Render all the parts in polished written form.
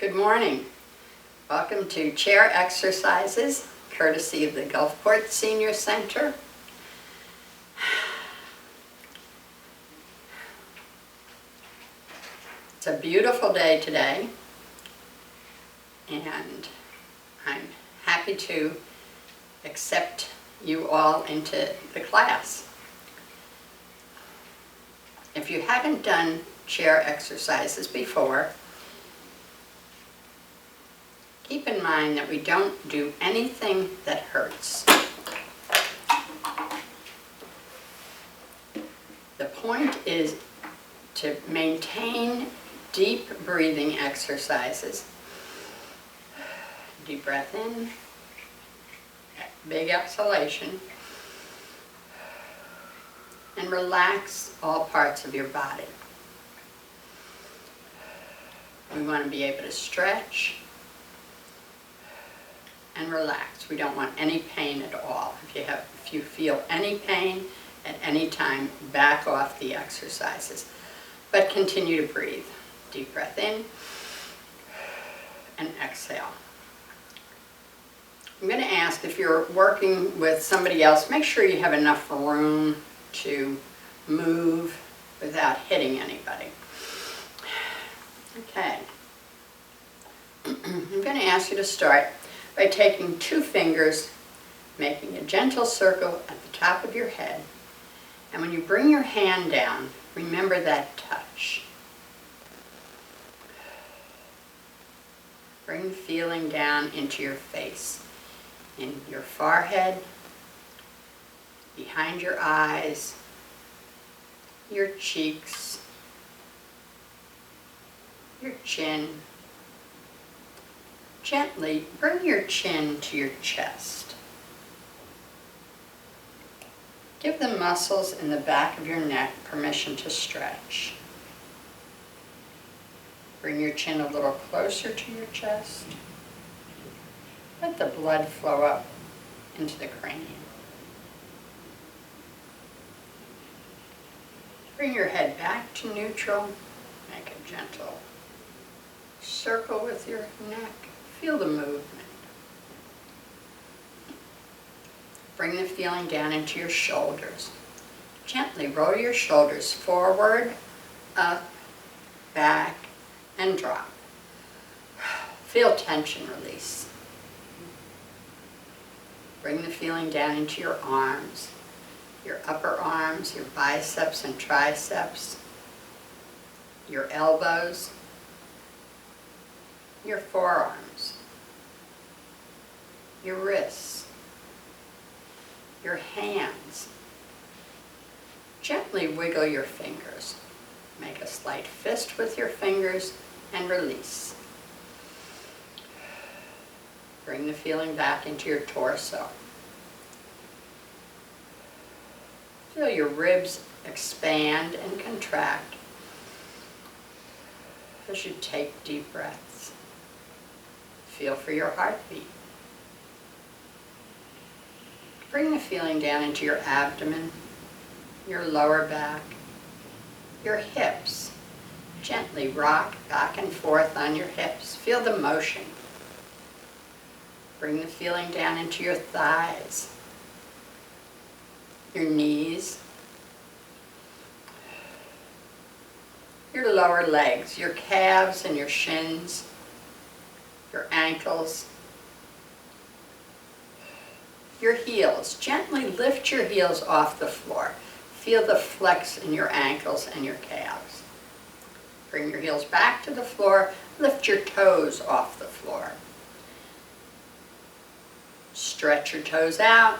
Good morning. Welcome to chair exercises, courtesy of the Gulfport Senior Center. It's a beautiful day today, and I'm happy to accept you all into the class. If you haven't done chair exercises before, keep in mind that we don't do anything that hurts. The point is to maintain deep breathing exercises. Deep breath in, big exhalation, and relax all parts of your body. We want to be able to stretch and relax. We don't want any pain at all. If you feel any pain at any time, back off the exercises. But continue to breathe. Deep breath in and exhale. I'm going to ask, if you're working with somebody else, make sure you have enough room to move without hitting anybody. Okay. I'm going to ask you to start by taking two fingers, making a gentle circle at the top of your head, and when you bring your hand down, remember that touch. Bring the feeling down into your face, in your forehead, behind your eyes, your cheeks, your chin. Gently bring your chin to your chest. Give the muscles in the back of your neck permission to stretch. Bring your chin a little closer to your chest. Let the blood flow up into the cranium. Bring your head back to neutral. Make a gentle circle with your neck. Feel the movement. Bring the feeling down into your shoulders. Gently roll your shoulders forward, up, back, and drop. Feel tension release. Bring the feeling down into your arms, your upper arms, your biceps and triceps, your elbows, your forearms, your wrists, your hands. Gently wiggle your fingers. Make a slight fist with your fingers and release. Bring the feeling back into your torso. Feel your ribs expand and contract as you take deep breaths. Feel for your heartbeat. Bring the feeling down into your abdomen, your lower back, your hips. Gently rock back and forth on your hips. Feel the motion. Bring the feeling down into your thighs, your knees, your lower legs, your calves and your shins, your ankles, your heels. Gently lift your heels off the floor. Feel the flex in your ankles and your calves. Bring your heels back to the floor. Lift your toes off the floor. Stretch your toes out.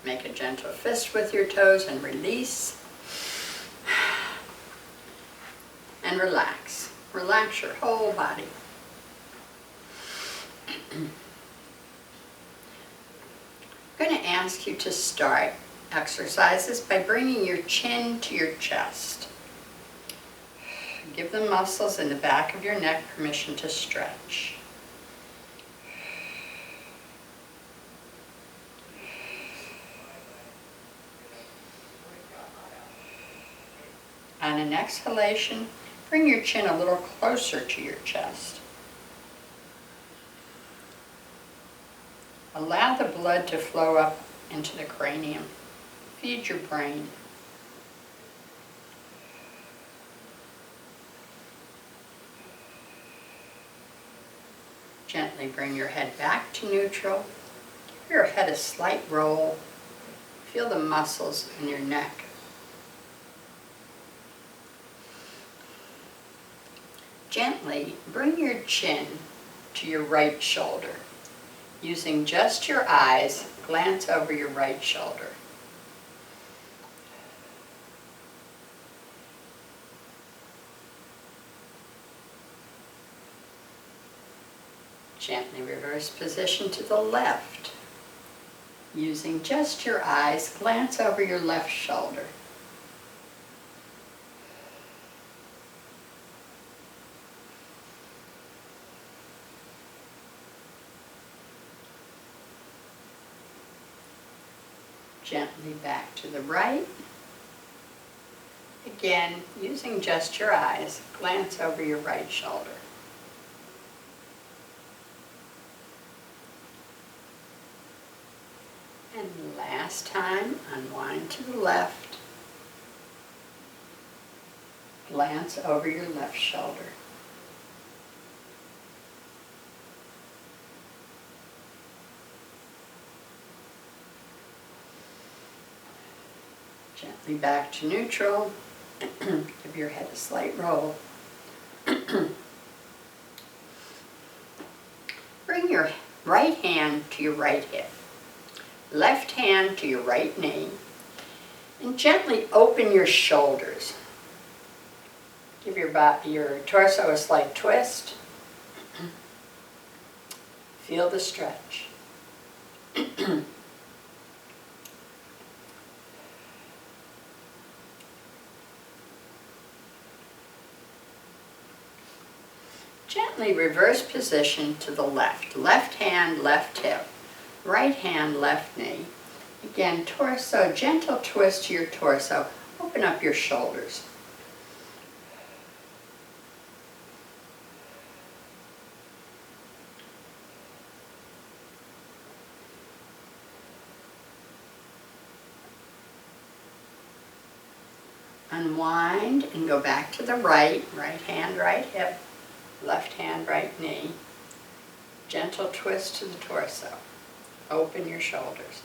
Make a gentle fist with your toes and release. And relax. Relax your whole body. I'm going to ask you to start exercises by bringing your chin to your chest. Give the muscles in the back of your neck permission to stretch. On an exhalation, bring your chin a little closer to your chest. Allow the blood to flow up into the cranium. Feed your brain. Gently bring your head back to neutral. Give your head a slight roll. Feel the muscles in your neck. Gently bring your chin to your right shoulder. Using just your eyes, glance over your right shoulder. Gently reverse position to the left. Using just your eyes, glance over your left shoulder. Gently back to the right. Again, using just your eyes, glance over your right shoulder. And last time, unwind to the left. Glance over your left shoulder. Gently back to neutral. Give your head a slight roll. Bring your right hand to your right hip. Left hand to your right knee. And gently open your shoulders. Give your torso a slight twist. Feel the stretch. Gently reverse position to the left. Left hand, left hip. Right hand, left knee. Again, torso, gentle twist to your torso. Open up your shoulders. Unwind and go back to the right. Right hand, right hip. Left hand, right knee. Gentle twist to the torso. Open your shoulders.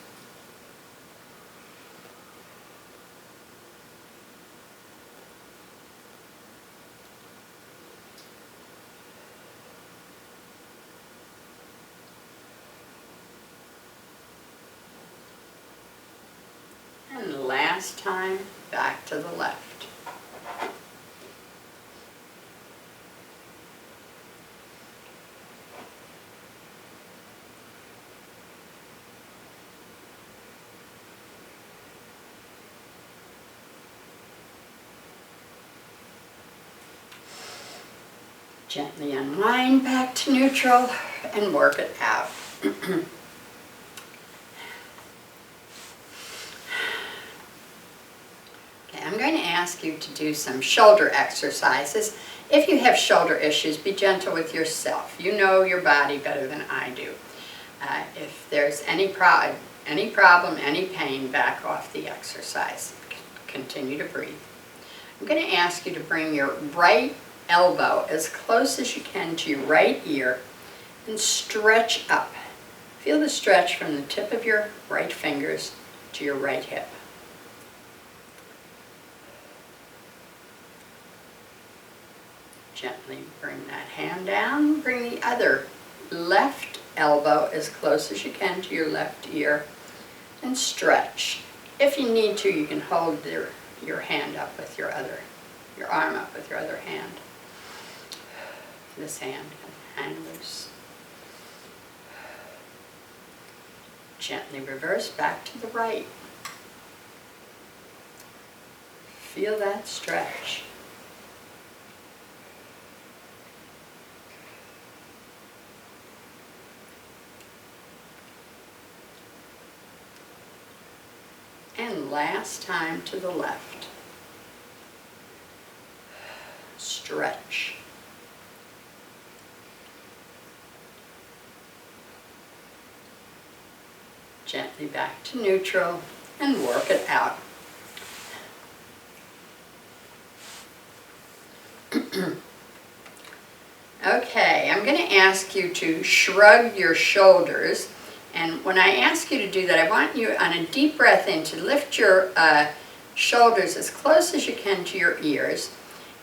And last time, back to the left. Gently unwind back to neutral and work it out. Okay, I'm going to ask you to do some shoulder exercises. If you have shoulder issues, be gentle with yourself. You know your body better than I do. If there's any problem, any pain, back off the exercise. Continue to breathe. I'm going to ask you to bring your right elbow as close as you can to your right ear and stretch up. Feel the stretch from the tip of your right fingers to your right hip. Gently bring that hand down. Bring the other left elbow as close as you can to your left ear and stretch. If you need to, you can hold your hand up with your arm up with your other hand. This hand can hang loose. Gently reverse back to the right. Feel that stretch. And last time to the left. Stretch. Gently back to neutral and work it out. Okay, I'm going to ask you to shrug your shoulders, and when I ask you to do that, I want you on a deep breath in to lift your shoulders as close as you can to your ears,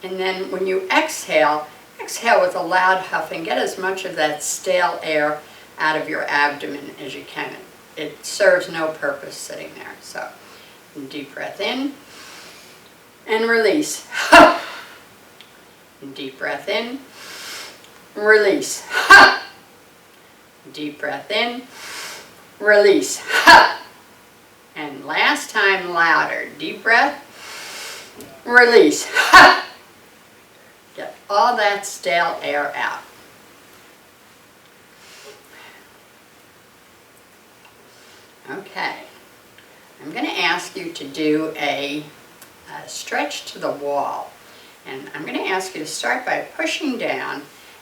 and then when you exhale, exhale with a loud huff and get as much of that stale air out of your abdomen as you can. It serves no purpose sitting there. So, deep breath in and release. Deep breath in. Release. Ha! Deep breath in. Release. Ha! And last time, louder. Deep breath. Release. Ha! Get all that stale air out. Okay. I'm going to ask you to do a stretch to the wall. And I'm going to ask you to start by pushing down,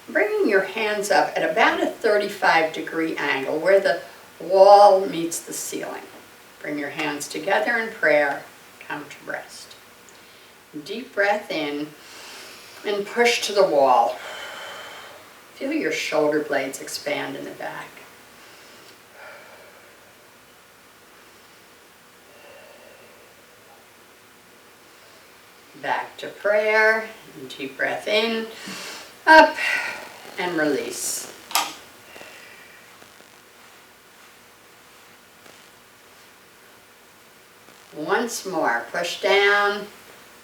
bringing your hands up at about a 35-degree angle where the wall meets the ceiling. Bring your hands together in prayer. Come to rest. Deep breath in and push to the wall. Feel your shoulder blades expand in the back. Back to prayer. Deep breath in, up, and release. Once more, push down,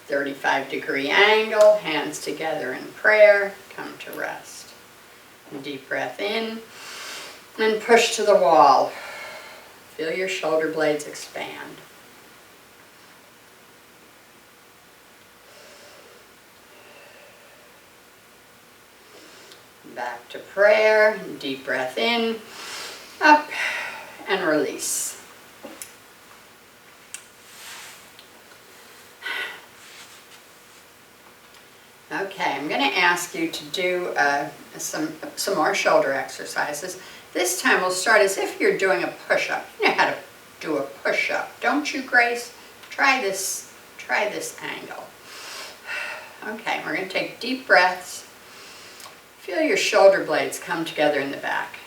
35-degree angle, hands together in prayer, come to rest. Deep breath in, and push to the wall. Feel your shoulder blades expand. Back to prayer, deep breath in, up, and release. Okay, I'm going to ask you to do some more shoulder exercises. This time we'll start as if you're doing a push-up. You know how to do a push-up, don't you, Grace? Try this angle. Okay, we're going to take deep breaths. Feel your shoulder blades come together in the back.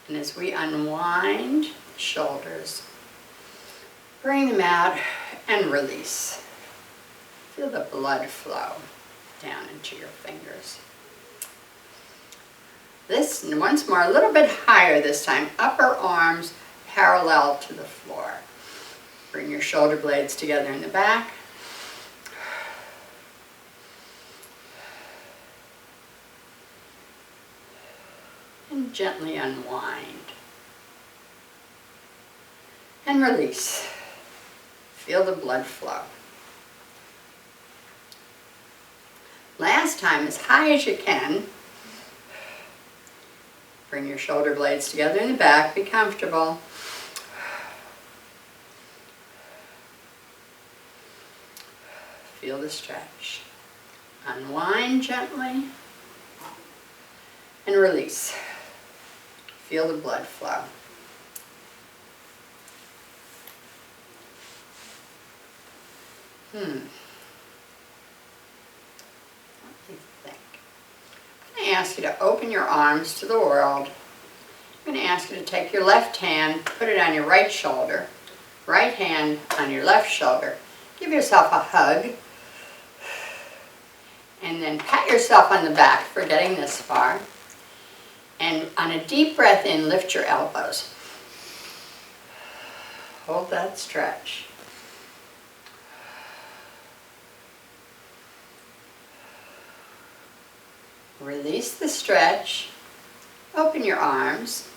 And as we unwind the shoulders, bring them out and release. Feel the blood flow down into your fingers. This, once more, a little bit higher this time. Upper arms parallel to the floor. Bring your shoulder blades together in the back. And gently unwind. And release. Feel the blood flow. Last time, as high as you can. Bring your shoulder blades together in the back. Be comfortable. Feel the stretch. Unwind gently and release. Feel the blood flow. What do you think? I'm going to ask you to open your arms to the world. I'm going to ask you to take your left hand, put it on your right shoulder, right hand on your left shoulder. Give yourself a hug. And then pat yourself on the back for getting this far. And on a deep breath in, lift your elbows. Hold that stretch. Release the stretch. Open your arms.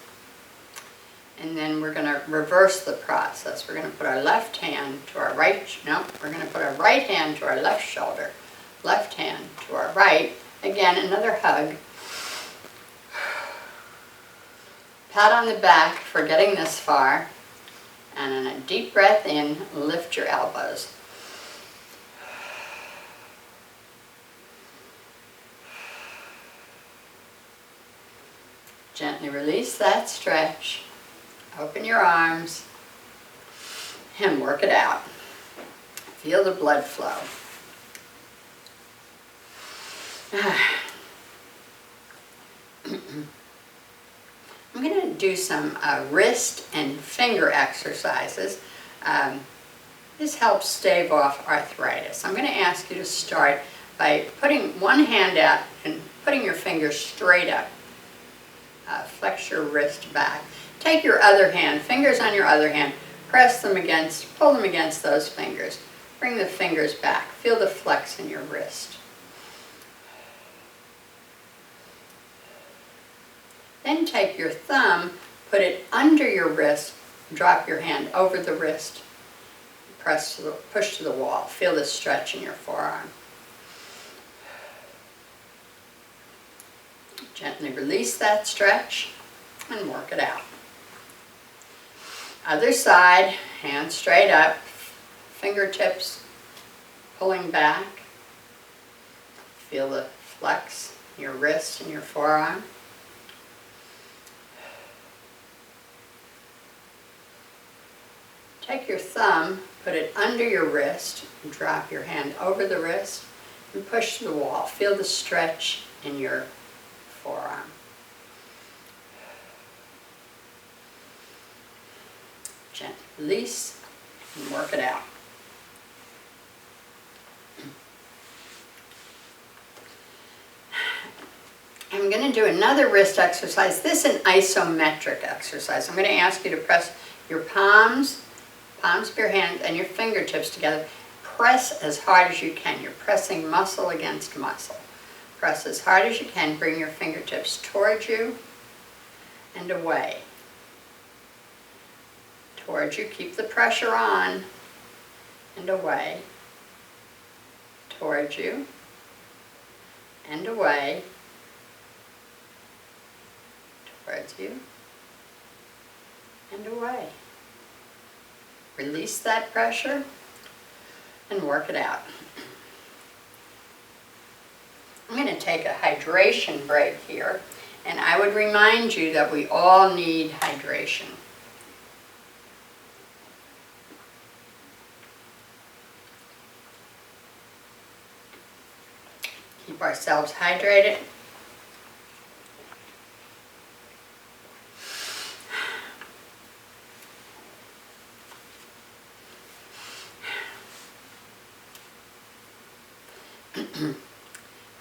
And then we're going to reverse the process. We're going to put our left hand to our right, we're going to put our right hand to our left shoulder. Left hand to our right. Again, another hug. Pat on the back for getting this far. And on a deep breath in, lift your elbows. Gently release that stretch. Open your arms and work it out. Feel the blood flow. I'm going to do some wrist and finger exercises. This helps stave off arthritis. I'm going to ask you to start by putting one hand out and putting your fingers straight up. Flex your wrist back. Take your other hand, fingers on your other hand, press them against, pull them against those fingers. Bring the fingers back. Feel the flex in your wrist. Then take your thumb, put it under your wrist, drop your hand over the wrist, push to the wall. Feel the stretch in your forearm. Gently release that stretch and work it out. Other side, hands straight up, fingertips pulling back. Feel the flex in your wrist and your forearm. Take your thumb, put it under your wrist, and drop your hand over the wrist and push to the wall. Feel the stretch in your forearm. Gently release and work it out. I'm going to do another wrist exercise. This is an isometric exercise. I'm going to ask you to press your palms of your hands and your fingertips together. Press as hard as you can. You're pressing muscle against muscle. Press as hard as you can. Bring your fingertips towards you and away. Towards you. Keep the pressure on and away. Towards you and away. Towards you and away. Release that pressure and work it out. I'm going to take a hydration break here, and I would remind you that we all need hydration. Keep ourselves hydrated.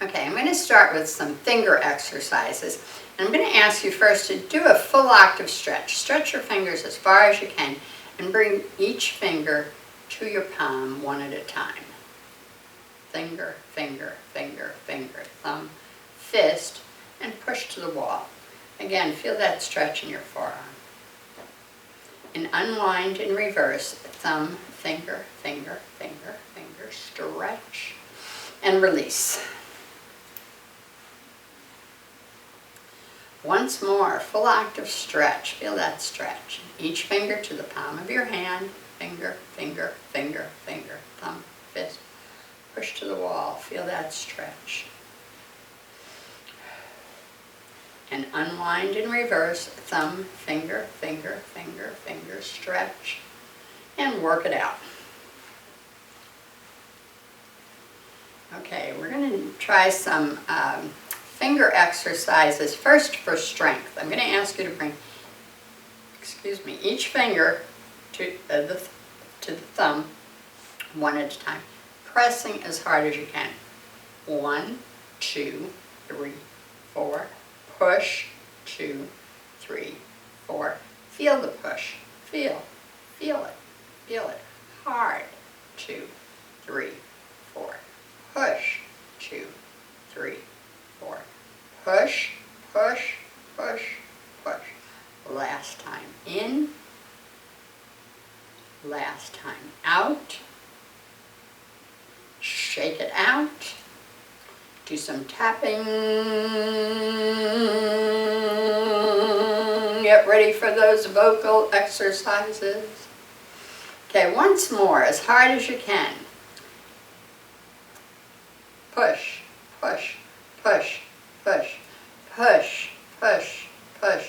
Okay, I'm going to start with some finger exercises. And I'm going to ask you first to do a full octave stretch. Stretch your fingers as far as you can and bring each finger to your palm one at a time. Finger, finger, finger, finger, thumb, fist, and push to the wall. Again, feel that stretch in your forearm. And unwind in reverse, thumb, finger, finger, finger, finger, stretch, and release. Once more, full octave stretch. Feel that stretch. Each finger to the palm of your hand. Finger, finger, finger, finger, thumb, fist. Push to the wall. Feel that stretch. And unwind in reverse. Thumb, finger, finger, finger, finger, stretch. And work it out. Okay, we're going to try some finger exercises first for strength. I'm going to ask you to bring, each finger to the thumb one at a time, pressing as hard as you can. 1, 2, 3, 4. Push, 2, 3, 4. Feel the push. Feel it. Feel it. Hard. 2, 3, 4. Push, 2, 3, 4. Push, push, push, push. Last time in. Last time out. Shake it out. Do some tapping. Get ready for those vocal exercises. Okay, once more, as hard as you can. Push, push, push, push, push, push, push,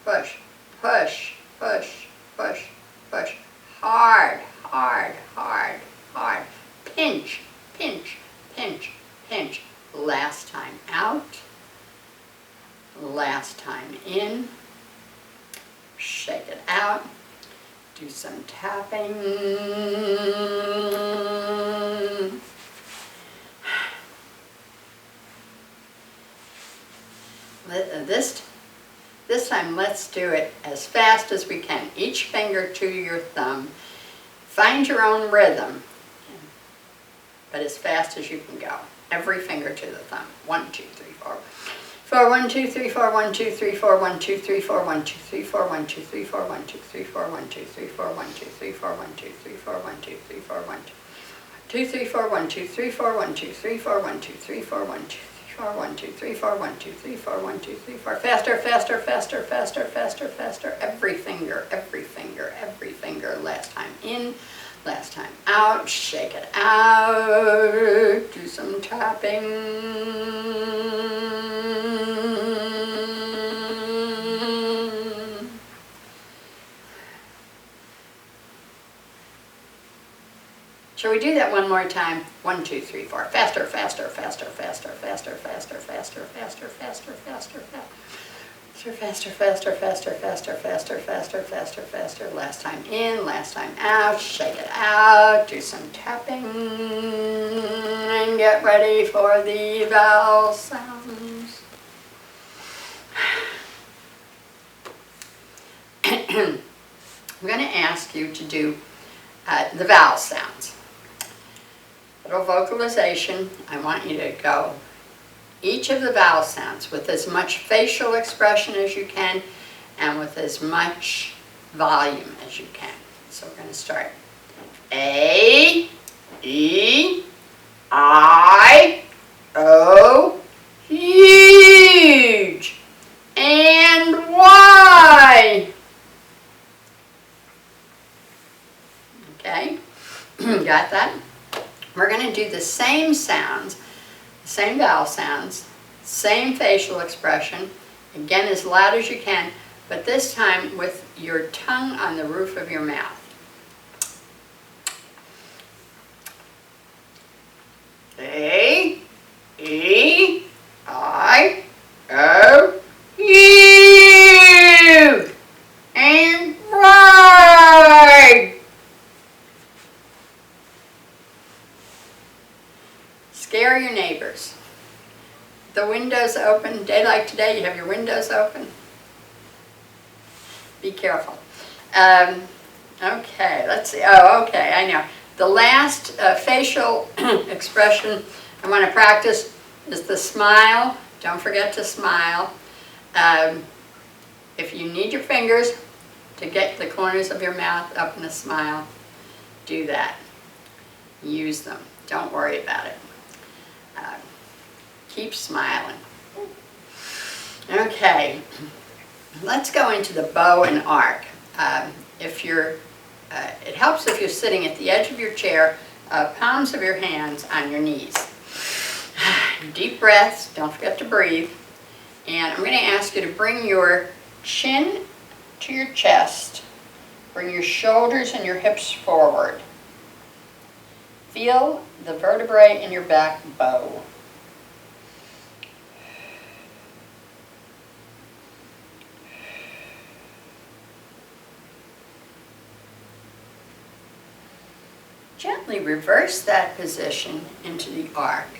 push, push, push, push, push. Hard, hard, hard, hard. Pinch, pinch, pinch, pinch. Last time out. Last time in. Shake it out. Do some tapping. This time, let's do it as fast as we can. Each finger to your thumb. Find your own rhythm, but as fast as you can go. Every finger to the thumb. 1, 2, 3, 4. 4, 1, 2, 3, 4, 1, 2, 3, 4, 1, 2, 3, 4, 1, 2, 3, 4, 1, 2, 3, 4, 1, 2, 3, 4, 1, 2, 3, 4, 1, 2, 3, 4, 1, 2, 3, 4, 1, 2, 3, 4, 1, 2, 3, 4, 1, 2, 3, 4, 1, 2, 3, 4, 1, 2, 3, 4, 1, 2, 4, 1, 2, 3, 4, 1, 2, 3, 4, 1, 2, 3, 4. Faster, faster, faster, faster, faster, faster. Every finger, every finger, every finger. Last time in, last time out. Shake it out. Do some tapping. Shall we do that one more time? 1, 2, 3, 4. Faster, faster, faster, faster, faster, faster, faster, faster, faster, faster, faster, faster, faster, faster, faster, faster, faster, faster, faster. Last time in, last time out. Shake it out. Do some tapping. And get ready for the vowel sounds. I'm going to ask you to do the vowel sounds. Little vocalization. I want you to go each of the vowel sounds with as much facial expression as you can and with as much volume as you can. So we're going to start. A, E, I, O, huge, and Y. Okay, got that? We're going to do the same sounds, the same vowel sounds, same facial expression, again as loud as you can, but this time with your tongue on the roof of your mouth. A, E, I, O, U, and Y. Scare your neighbors. The windows open, day like today, you have your windows open. Be careful. Okay, let's see. Oh, okay, I know. The last facial expression I want to practice is the smile. Don't forget to smile. If you need your fingers to get the corners of your mouth up in a smile, do that. Use them. Don't worry about it. Keep smiling. Okay, let's go into the bow and arc. It helps if you're sitting at the edge of your chair, palms of your hands on your knees. Deep breaths, don't forget to breathe. And I'm going to ask you to bring your chin to your chest, bring your shoulders and your hips forward. Feel the vertebrae in your back bow. Gently reverse that position into the arc.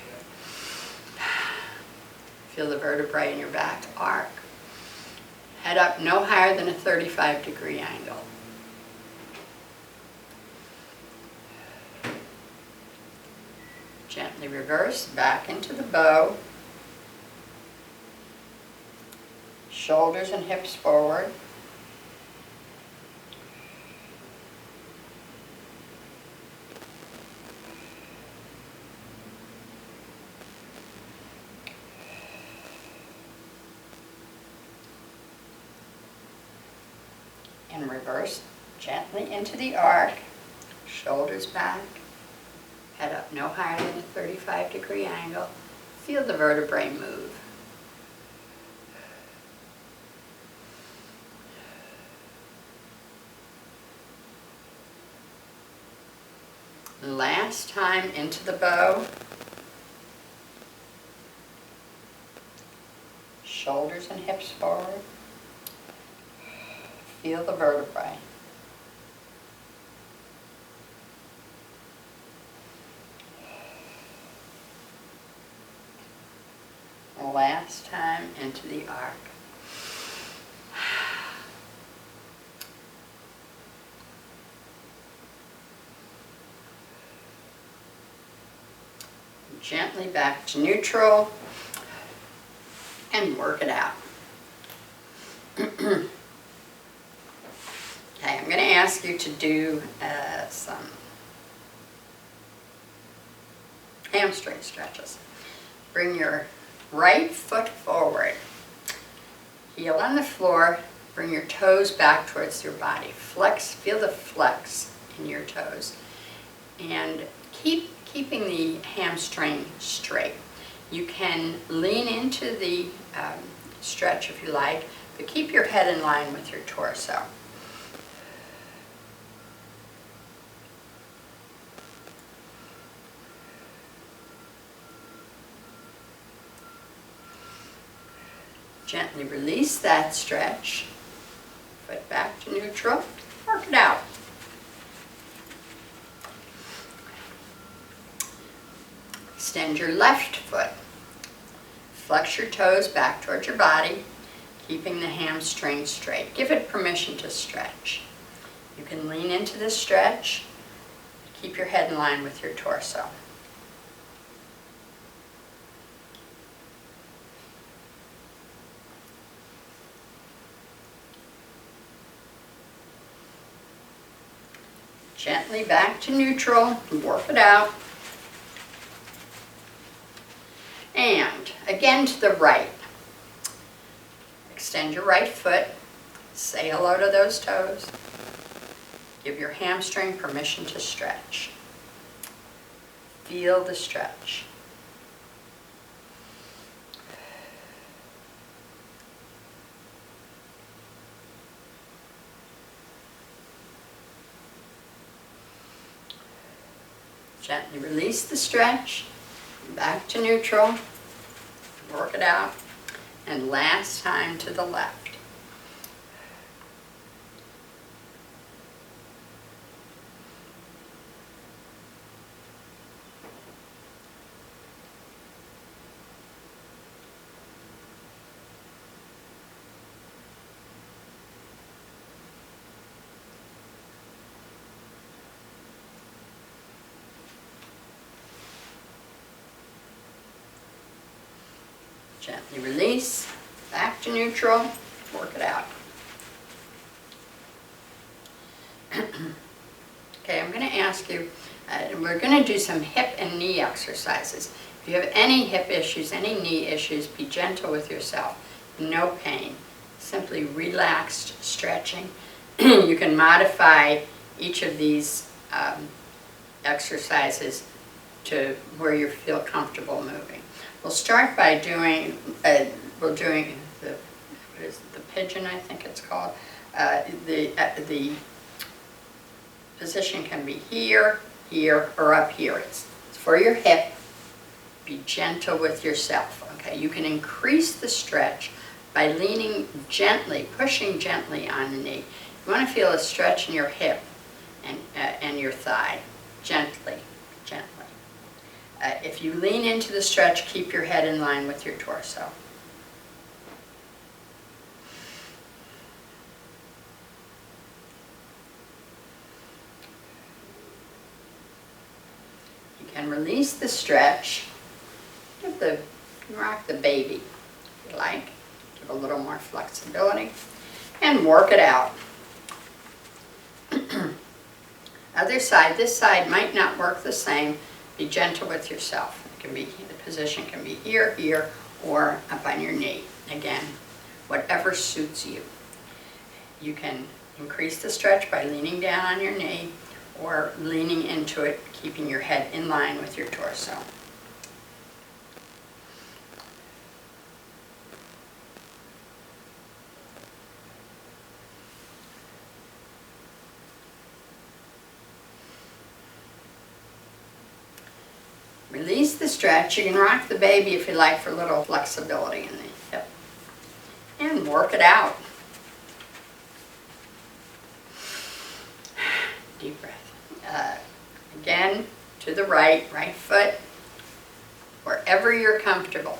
Feel the vertebrae in your back arc. Head up no higher than a 35-degree angle. Gently reverse back into the bow. Shoulders and hips forward. And reverse gently into the arc, shoulders back, head up no higher than a 35-degree angle. Feel the vertebrae move. And last time into the bow. Shoulders and hips forward. Feel the vertebrae. Last time into the arc. Gently back to neutral and work it out. Okay, I'm going to ask you to do some hamstring stretches. Bring your right foot forward, heel on the floor, bring your toes back towards your body. Flex, feel the flex in your toes. And keeping the hamstring straight. You can lean into the stretch if you like, but keep your head in line with your torso. Gently release that stretch. Foot back to neutral. Work it out. Extend your left foot. Flex your toes back towards your body, keeping the hamstring straight. Give it permission to stretch. You can lean into this stretch. Keep your head in line with your torso. Gently back to neutral, work it out. And again to the right. Extend your right foot, say hello to those toes. Give your hamstring permission to stretch. Feel the stretch. Gently release the stretch, back to neutral, work it out, and last time to the left. Gently release, back to neutral, work it out. Okay, I'm going to ask you, we're going to do some hip and knee exercises. If you have any hip issues, any knee issues, be gentle with yourself. No pain, simply relaxed stretching. You can modify each of these exercises to where you feel comfortable moving. We'll start by doing, the pigeon, I think it's called. The position can be here, here, or up here. It's for your hip. Be gentle with yourself, okay? You can increase the stretch by leaning gently, pushing gently on the knee. You want to feel a stretch in your hip and your thigh, gently, gently. If you lean into the stretch, keep your head in line with your torso. You can release the stretch. Rock the baby, if you like. Give a little more flexibility. And work it out. Other side, this side might not work the same. Be gentle with yourself. It can be, the position can be here, here, or up on your knee. Again, whatever suits you. You can increase the stretch by leaning down on your knee or leaning into it, keeping your head in line with your torso. Release the stretch. You can rock the baby if you like for a little flexibility in the hip. And work it out. Deep breath. Again, to the right foot, wherever you're comfortable.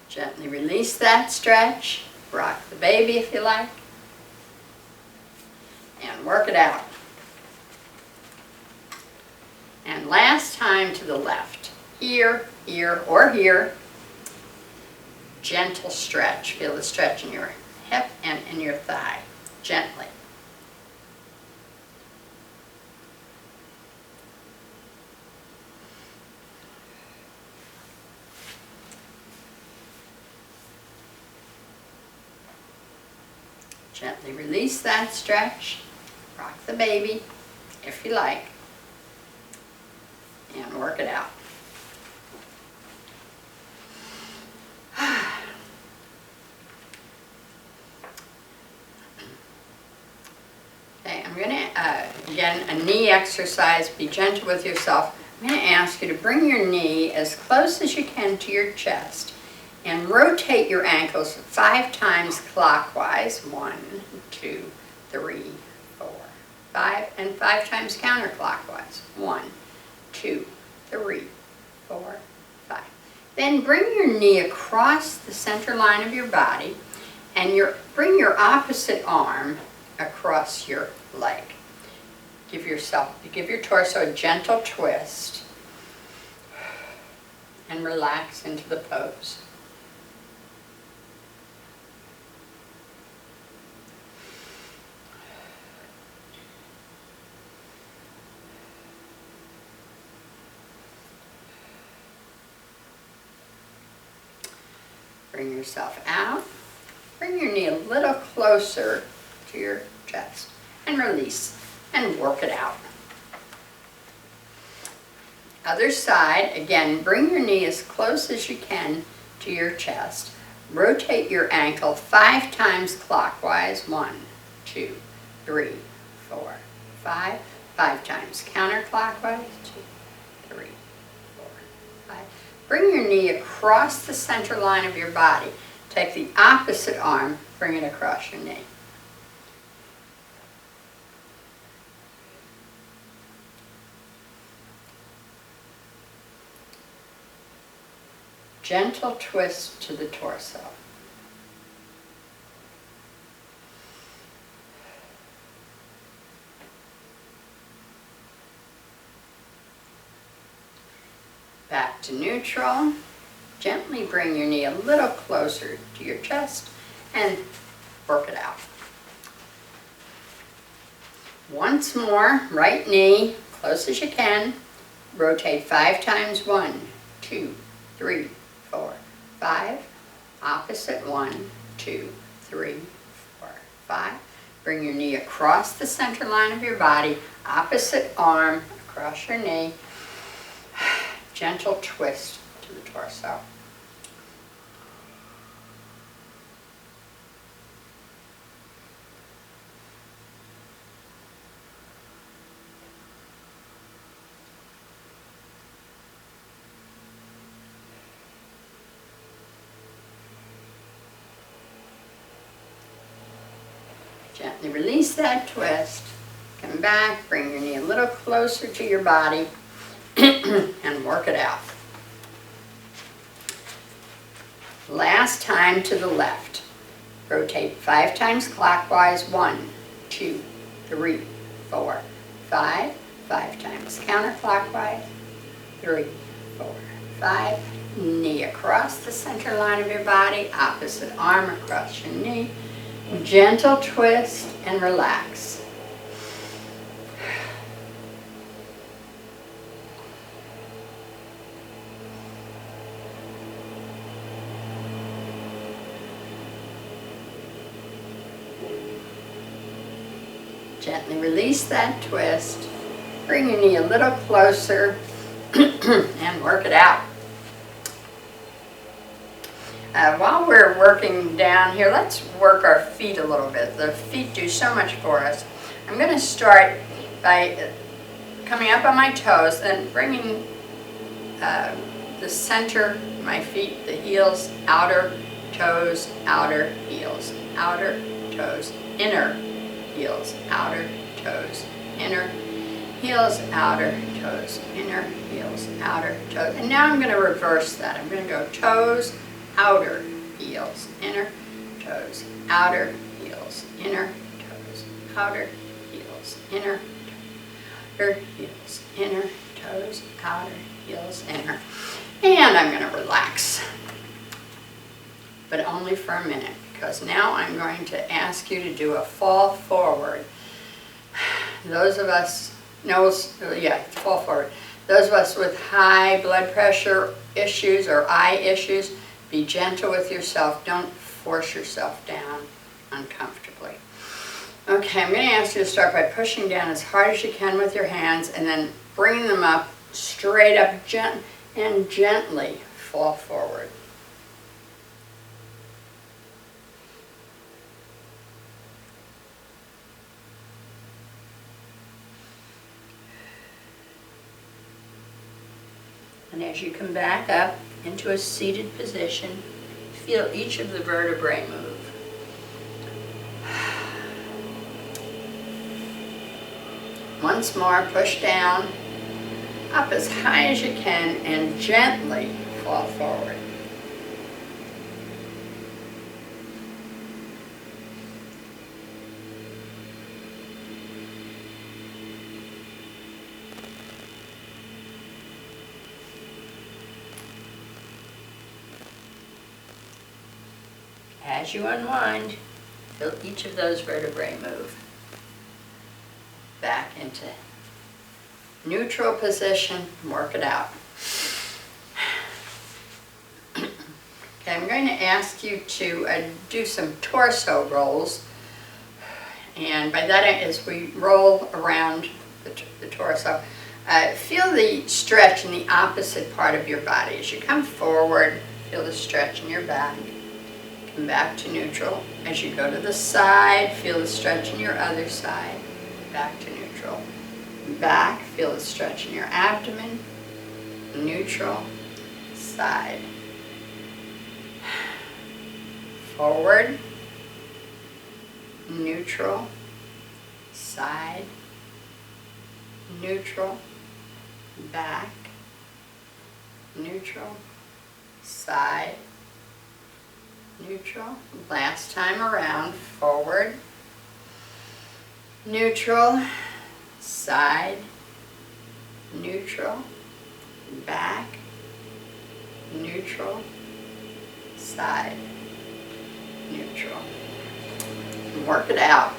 Gently release that stretch. Rock the baby if you like. And work it out. And last time to the left. Here, here, or here. Gentle stretch. Feel the stretch in your hip and in your thigh. Gently. Gently release that stretch. Rock the baby, if you like, and work it out. Okay, I'm going to, again, a knee exercise. Be gentle with yourself. I'm going to ask you to bring your knee as close as you can to your chest and rotate your ankles 5 times clockwise. 1, 2, 3, 4, 5, and 5 times counterclockwise. 1, 2, 3, 4, 5. Then bring your knee across the center line of your body and bring your opposite arm across your leg. Give your torso a gentle twist and relax into the pose. Bring yourself out. Bring your knee a little closer to your chest and release and work it out. Other side, again, bring your knee as close as you can to your chest. Rotate your ankle 5 times clockwise. 1, 2, 3, 4, 5. 5 times counterclockwise. 2, 3, 4, 5. Bring your knee across the center line of your body. Take the opposite arm, bring it across your knee. Gentle twist to the torso. Back to neutral. Gently bring your knee a little closer to your chest and work it out. Once more, right knee, close as you can. Rotate 5 times. 1, 2, 3, 4, 5. Opposite. 1, 2, 3, 4, 5. Bring your knee across the center line of your body. Opposite arm across your knee. Gentle twist to the torso. Gently release that twist. Come back, bring your knee a little closer to your body and work it out. Last time to the left. Rotate 5 times clockwise. 1, 2, 3, 4, 5. 5 times counterclockwise. 3, 4, 5. Knee across the center line of your body. Opposite arm across your knee. Gentle twist and relax. Gently release that twist. Bring your knee a little closer and work it out. While we're working down here, let's work our feet a little bit. The feet do so much for us. I'm going to start by coming up on my toes and bringing the center of my feet, the heels, outer toes, outer heels, outer toes, inner heels, outer toes, inner heels, outer toes, inner heels, outer toes. And now I'm going to reverse that. I'm going to go toes, outer heels, inner toes, outer heels, inner toes, outer heels, inner heels, inner toes, outer heels, inner. And I'm going to relax, but only for a minute, because now I'm going to ask you to do a fall forward. Those of us, fall forward. Those of us with high blood pressure issues or eye issues, be gentle with yourself. Don't force yourself down uncomfortably. Okay, I'm going to ask you to start by pushing down as hard as you can with your hands and then bringing them up straight up and gently fall forward. And as you come back up into a seated position, feel each of the vertebrae move. Once more, push down, up as high as you can, and gently fall forward. As you unwind, feel each of those vertebrae move back into neutral position, work it out. Okay, I'm going to ask you to do some torso rolls, and by that as we roll around the torso, feel the stretch in the opposite part of your body. As you come forward, feel the stretch in your back. Come back to neutral. As you go to the side, feel the stretch in your other side. Back to neutral. Back, feel the stretch in your abdomen. Neutral. Side. Forward. Neutral. Side. Neutral. Back. Neutral. Side. Neutral. Last time around, forward, neutral, side, neutral, back, neutral, side, neutral. Work it out.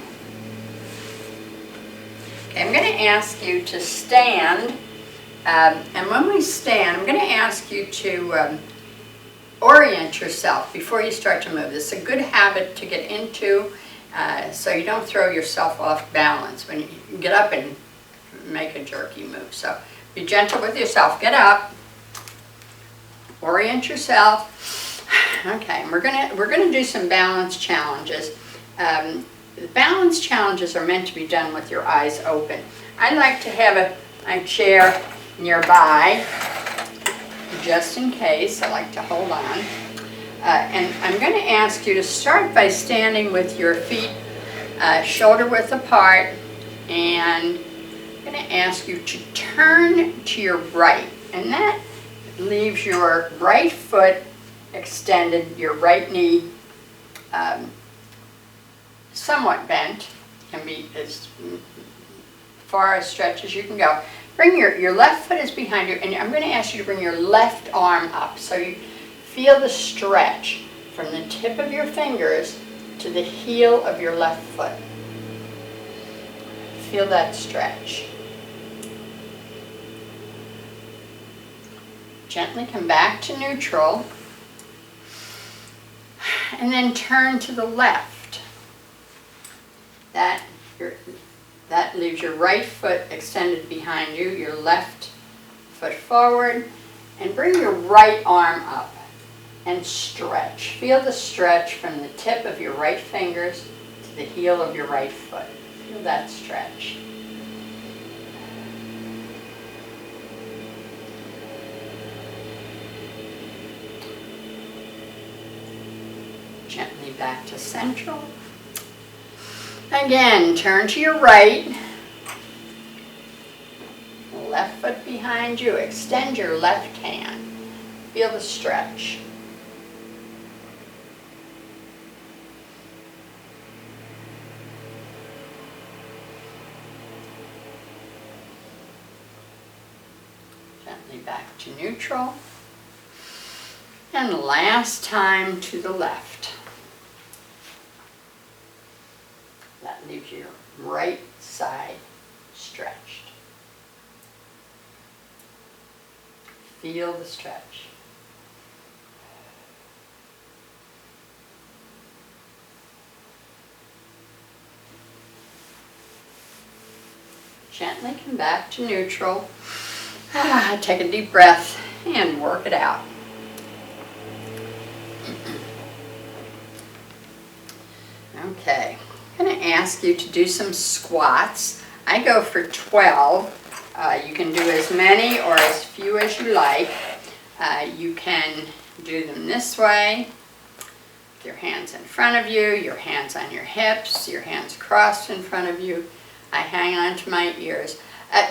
Okay, I'm going to ask you to stand, and when we stand, I'm going to ask you to orient yourself before you start to move. This is a good habit to get into so you don't throw yourself off balance when you get up and make a jerky move. So be gentle with yourself. Get up, orient yourself. Okay, we're gonna do some balance challenges. The balance challenges are meant to be done with your eyes open. I like to have a chair nearby, just in case. I like to hold on. And I'm going to ask you to start by standing with your feet shoulder width apart, and I'm going to ask you to turn to your right, and that leaves your right foot extended, your right knee somewhat bent, can be as far as stretch as you can go. Bring your left foot is behind you, and I'm going to ask you to bring your left arm up so you feel the stretch from the tip of your fingers to the heel of your left foot. Feel that stretch. Gently come back to neutral, and then turn to the left. That leaves your right foot extended behind you, your left foot forward and bring your right arm up and stretch. Feel the stretch from the tip of your right fingers to the heel of your right foot. Feel that stretch. Gently back to central. Again, turn to your right. Left foot behind you. Extend your left hand. Feel the stretch. Gently back to neutral. And last time to the left. That leaves your right side stretched. Feel the stretch. Gently come back to neutral. Take a deep breath and work it out. Okay, I'm going to ask you to do some squats. I go for 12. You can do as many or as few as you like. You can do them this way, with your hands in front of you, your hands on your hips, your hands crossed in front of you. I hang on to my ears.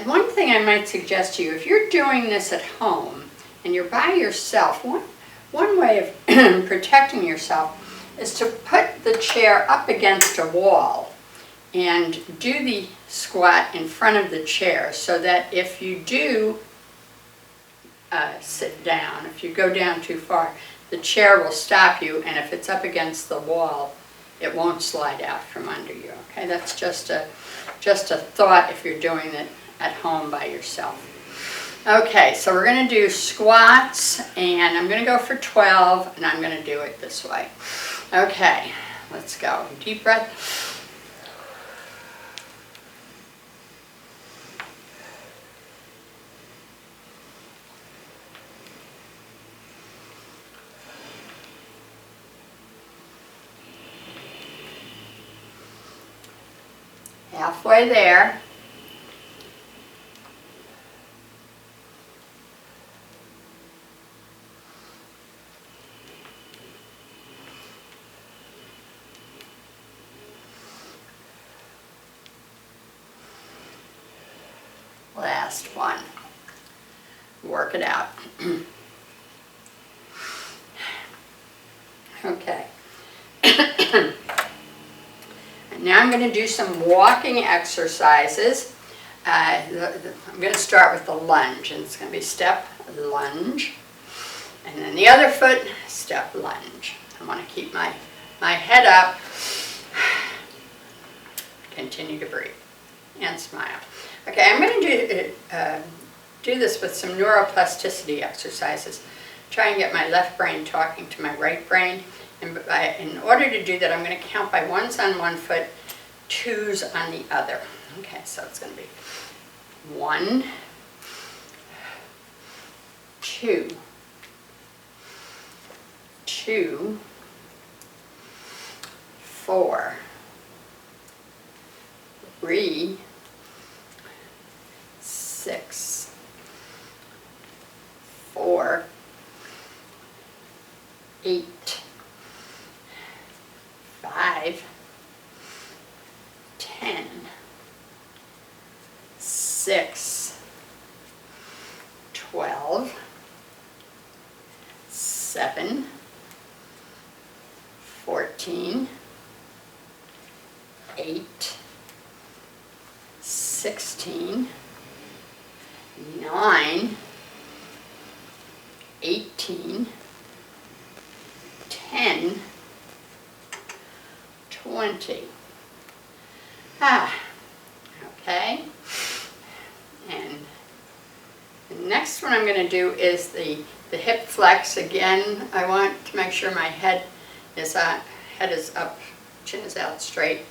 One thing I might suggest to you, if you're doing this at home and you're by yourself, one way of protecting yourself is to put the chair up against a wall and do the squat in front of the chair, so that if you do sit down, if you go down too far, the chair will stop you, and if it's up against the wall, it won't slide out from under you. Okay, that's just a thought if you're doing it at home by yourself. Okay, so we're going to do squats, and I'm going to go for 12, and I'm going to do it this way. Okay, let's go. Deep breath. Halfway there. Last one. Work it out. Okay. Now I'm going to do some walking exercises. I'm going to start with the lunge, and it's going to be step, lunge, and then the other foot, step, lunge. I want to keep my head up, continue to breathe, and smile. Okay, I'm going to do this with some neuro-plasticity exercises. Try and get my left brain talking to my right brain. And in order to do that, I'm going to count by ones on one foot, twos on the other. Okay, so it's going to be 1, 2, 2, 4, 3, 6, 4, 8, 5, 10, 6, 12, 7, 14, 8, 16, 9, 18, 10, 20. Okay. And the next one I'm going to do is the hip flex. Again, I want to make sure my head is up, chin is out straight,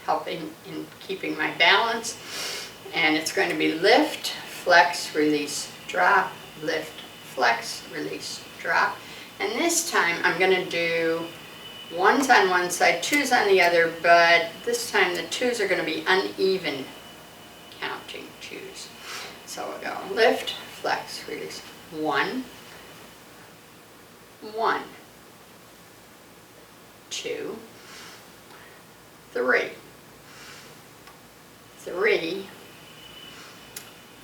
helping in keeping my balance. And it's going to be lift, flex, release, drop, lift, flex, release, drop. And this time I'm going to do ones on one side, twos on the other, but this time the twos are going to be uneven counting twos. So we'll go lift, flex, release. 1, 1, 2, 3, 3,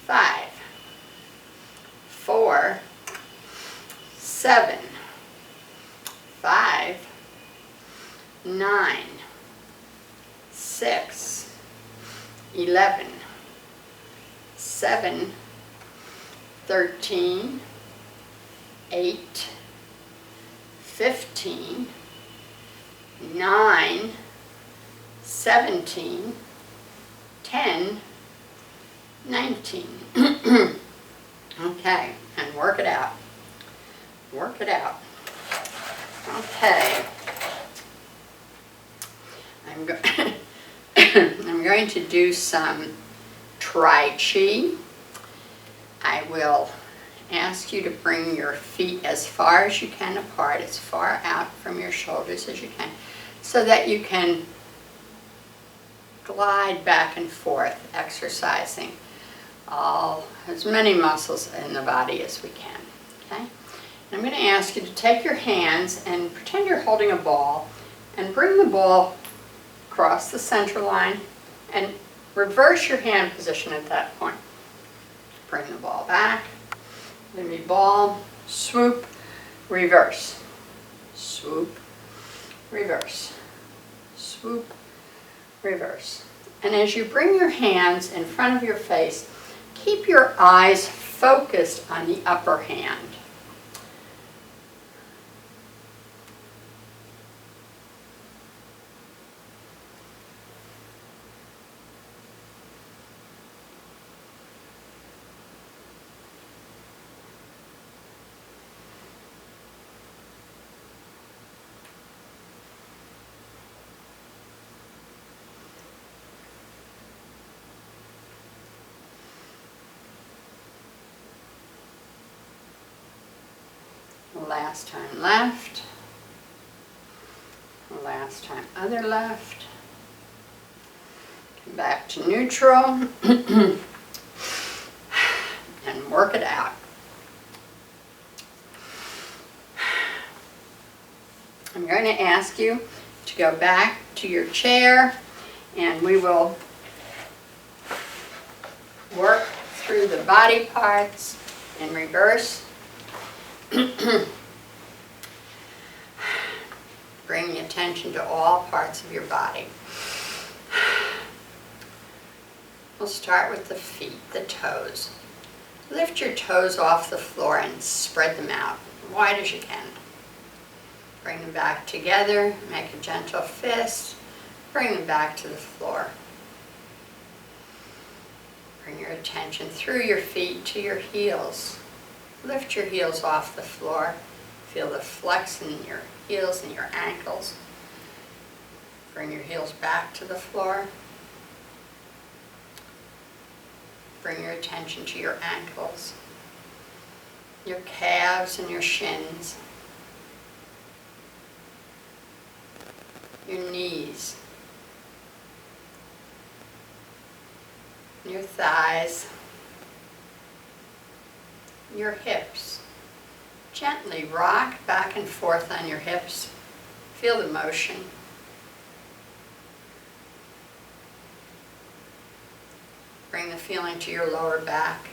5, 4, 7, 5, 9, 6, 11, 7, 13, 8, 15, 9, 17, 10, 19. Okay, and work it out. Work it out. Okay. I'm going to do some Tai Chi. I will ask you to bring your feet as far as you can apart, as far out from your shoulders as you can, so that you can glide back and forth, exercising as many muscles in the body as we can. Okay? And I'm going to ask you to take your hands and pretend you're holding a ball, and bring the ball across the center line and reverse your hand position at that point. Bring the ball back. Give me ball, swoop, reverse, swoop, reverse, swoop, reverse. And as you bring your hands in front of your face, keep your eyes focused on the upper hand. Last time left, last time other left, come back to neutral, and work it out. I'm going to ask you to go back to your chair, and we will work through the body parts in reverse. Bring the attention to all parts of your body. We'll start with the feet, the toes. Lift your toes off the floor and spread them out, wide as you can. Bring them back together, make a gentle fist, bring them back to the floor. Bring your attention through your feet to your heels. Lift your heels off the floor. Feel the flex in your heels and your ankles. Bring your heels back to the floor. Bring your attention to your ankles, your calves and your shins, your knees, your thighs, your hips. Gently rock back and forth on your hips. Feel the motion. Bring the feeling to your lower back.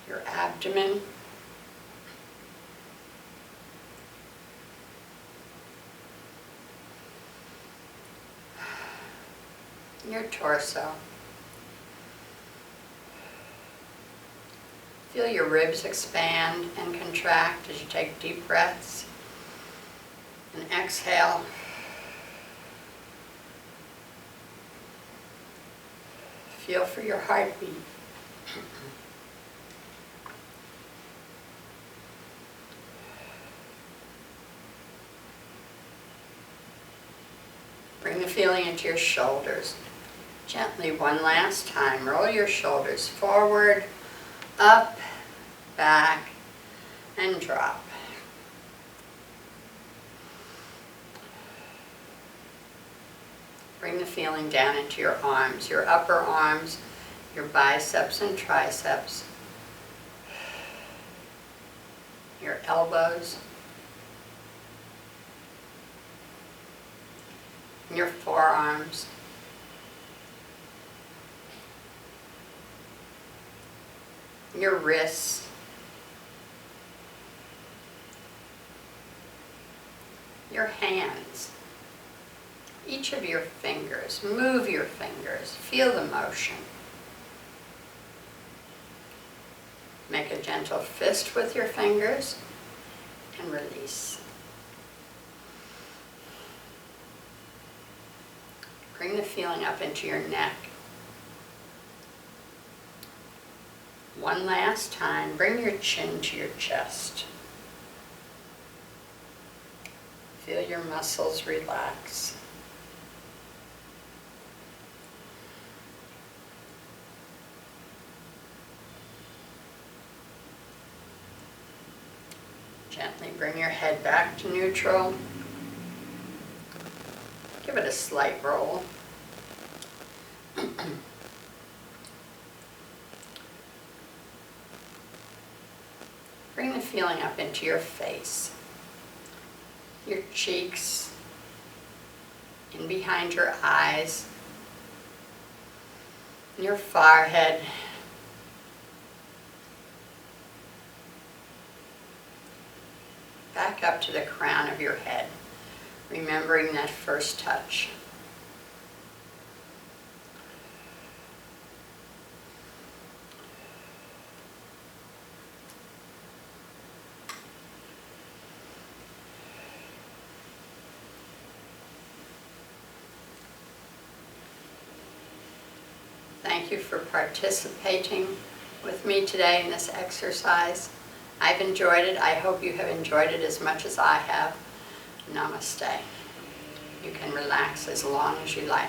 Your abdomen. Your torso. Feel your ribs expand and contract as you take deep breaths. And exhale. Feel for your heartbeat. Bring the feeling into your shoulders. Gently, one last time, roll your shoulders forward, up, back, and drop. Bring the feeling down into your arms, your upper arms, your biceps and triceps, your elbows, your forearms, your wrists, your hands, each of your fingers. Move your fingers, feel the motion. Make a gentle fist with your fingers and release. Bring the feeling up into your neck. One last time, bring your chin to your chest. Feel your muscles relax. Gently bring your head back to neutral. Give it a slight roll. Bring the feeling up into your face, your cheeks, in behind your eyes, your forehead, back up to the crown of your head, remembering that first touch. Thank you for participating with me today in this exercise. I've enjoyed it. I hope you have enjoyed it as much as I have. Namaste. You can relax as long as you like.